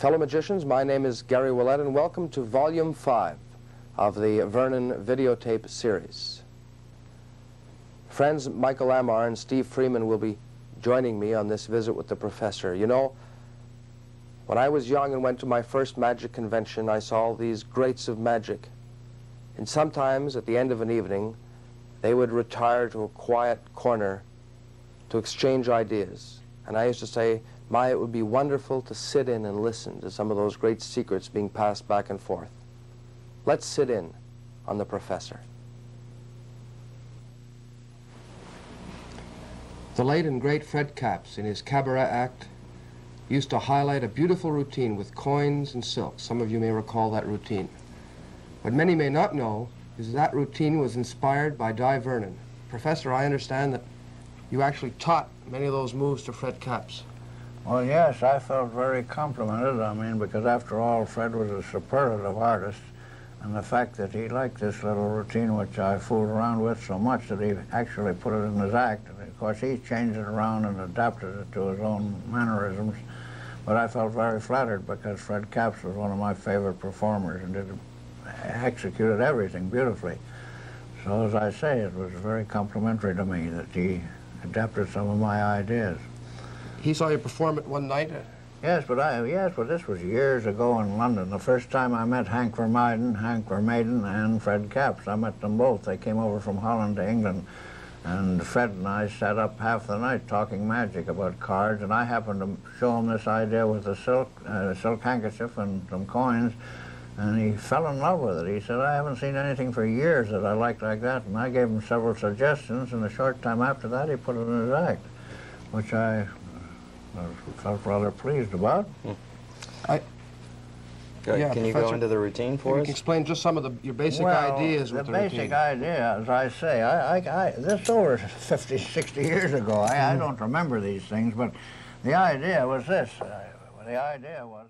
Fellow magicians, my name is Gary Willett, and welcome to Volume 5 of the Vernon videotape series. Friends Michael Amar and Steve Freeman will be joining me on this visit with the professor. You know, when I was young and went to my first magic convention, I saw all these greats of magic. And sometimes, at the end of an evening, they would retire to a quiet corner to exchange ideas. And I used to say, my, it would be wonderful to sit in and listen to some of those great secrets being passed back and forth. Let's sit in on the professor. The late and great Fred Capps, in his cabaret act, used to highlight a beautiful routine with coins and silk. Some of you may recall that routine. What many may not know is that routine was inspired by Dai Vernon. Professor, I understand that you actually taught many of those moves to Fred Capps. Well, yes, I felt very complimented. I mean, because after all, Fred was a superlative artist, and the fact that he liked this little routine, which I fooled around with so much that he actually put it in his act. And of course, he changed it around and adapted it to his own mannerisms. But I felt very flattered because Fred Capps was one of my favorite performers and executed everything beautifully. So, as I say, it was very complimentary to me that he adapted some of my ideas. He saw you perform it one night? Yes, but this was years ago in London. The first time I met Hank Vermaiden and Fred Capps. I met them both. They came over from Holland to England. And Fred and I sat up half the night talking magic about cards, and I happened to show him this idea with a silk handkerchief and some coins, and he fell in love with it. He said, I haven't seen anything for years that I liked like that, and I gave him several suggestions, and a short time after that he put it in his act, which I felt rather pleased about. Yeah, can you go into the routine for us? You can explain just some of your basic ideas with the routine. The basic idea, as I say, this is over 50, 60 years ago. I don't remember these things, but the idea was this. The idea was